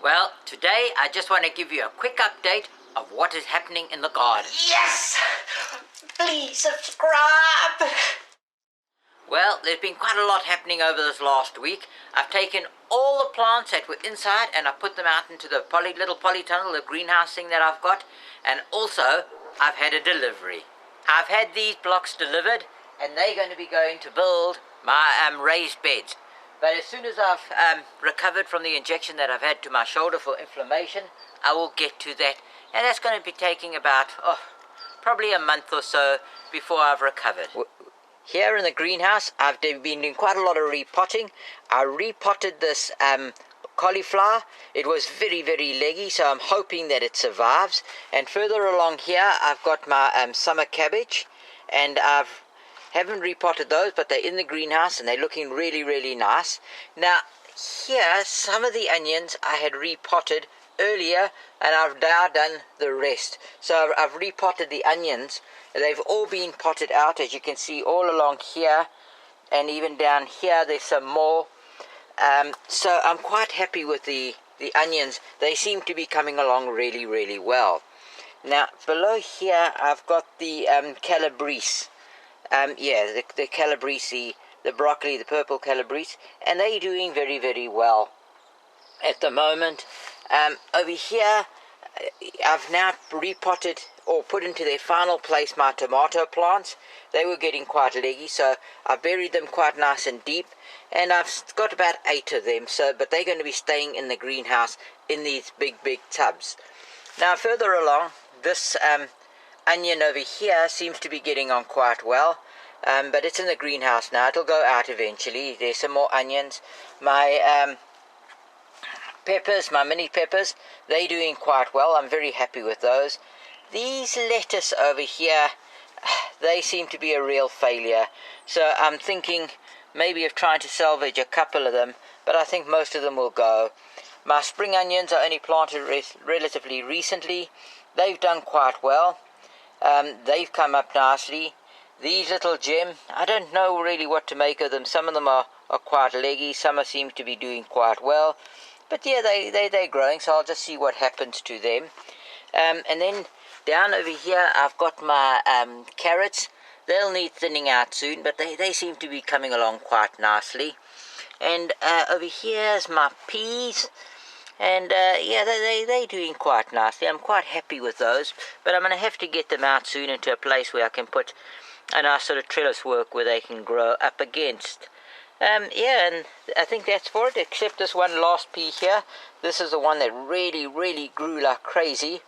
Well, today I just want to give you a quick update of what is happening in the garden. Yes! Please subscribe! Well, there's been quite a lot happening over this last week. I've taken all the plants that were inside and I put them out into the little polytunnel, the greenhouse thing that I've got. And also, I've had a delivery. I've had these blocks delivered and they're going to be going to build my raised beds. But as soon as I've recovered from the injection that I've had to my shoulder for inflammation, I will get to that. And that's going to be taking about, probably a month or so before I've recovered. Here in the greenhouse, I've been doing quite a lot of repotting. I repotted this cauliflower. It was very, very leggy, so I'm hoping that it survives. And further along here, I've got my summer cabbage, and haven't repotted those, but they're in the greenhouse and they're looking really, really nice. Now, here, some of the onions I had repotted earlier, and I've now done the rest. So I've repotted the onions. They've all been potted out, as you can see, all along here, and even down here there's some more. So I'm quite happy with the onions. They seem to be coming along really, really well. Now, below here I've got the calabrese. The calabrese, the broccoli, the purple calabrese, and they're doing very, very well at the moment. Over here, I've now repotted or put into their final place my tomato plants. They were getting quite leggy, so I buried them quite nice and deep, and I've got about 8 of them. But they're going to be staying in the greenhouse in these big, big tubs. Now, further along, this onion over here seems to be getting on quite well, but it's in the greenhouse now. It'll go out eventually. There's some more onions. My peppers, my mini peppers, they're doing quite well. I'm very happy with those. These lettuce over here, they seem to be a real failure. So I'm thinking maybe of trying to salvage a couple of them, but I think most of them will go. My spring onions are only planted relatively recently. They've done quite well. They've come up nicely. These little gem, I don't know really what to make of them. Some of them are quite leggy. Some seem to be doing quite well. But yeah, they're growing, so I'll just see what happens to them. And then down over here, I've got my carrots. They'll need thinning out soon, but they seem to be coming along quite nicely. And over here's my peas. And they're doing quite nicely. I'm quite happy with those, but I'm going to have to get them out soon into a place where I can put a nice sort of trellis work where they can grow up against. And I think that's for it, except this one last pea here. This is the one that really, really grew like crazy.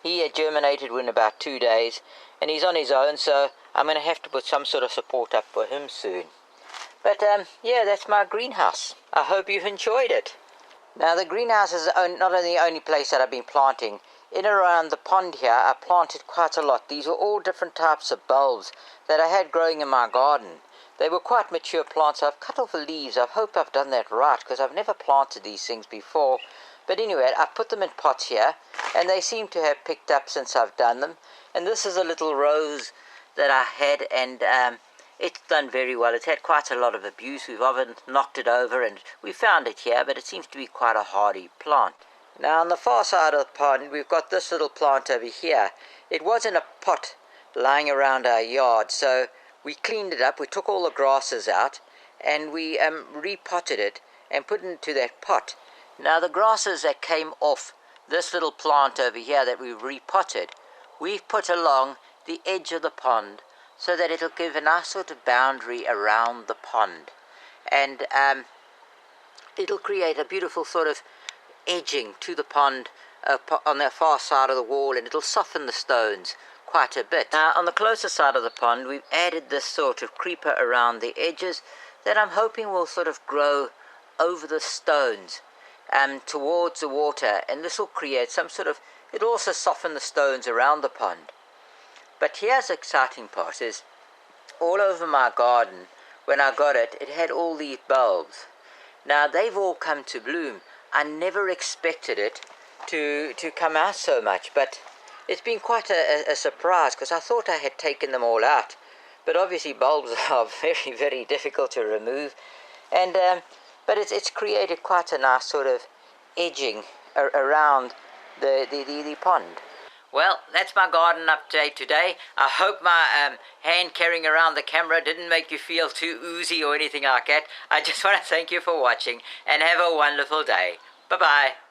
He had germinated within about 2 days, and he's on his own, so I'm going to have to put some sort of support up for him soon. But that's my greenhouse. I hope you've enjoyed it. Now, the greenhouse is not the only place that I've been planting. In and around the pond here, I planted quite a lot. These were all different types of bulbs that I had growing in my garden. They were quite mature plants. I've cut off the leaves. I hope I've done that right, because I've never planted these things before. But anyway, I put them in pots here, and they seem to have picked up since I've done them. And this is a little rose that I had, and it's done very well. It's had quite a lot of abuse. We've often knocked it over, and we found it here, but it seems to be quite a hardy plant. Now, on the far side of the pond, we've got this little plant over here. It was in a pot lying around our yard, so we cleaned it up. We took all the grasses out, and we repotted it and put it into that pot. Now, the grasses that came off this little plant over here that we've repotted, we've put along the edge of the pond so that it'll give a nice sort of boundary around the pond. And it'll create a beautiful sort of edging to the pond on the far side of the wall, and it'll soften the stones quite a bit. Now, on the closer side of the pond, we've added this sort of creeper around the edges that I'm hoping will sort of grow over the stones towards the water, and this will create some sort of, it'll also soften the stones around the pond. But here's the exciting part, is all over my garden, when I got it, it had all these bulbs. Now, they've all come to bloom. I never expected it to come out so much, but it's been quite a surprise, because I thought I had taken them all out. But obviously bulbs are very, very difficult to remove. And but it's created quite a nice sort of edging around the pond. Well, that's my garden update today. I hope my hand carrying around the camera didn't make you feel too oozy or anything like that. I just want to thank you for watching and have a wonderful day. Bye-bye.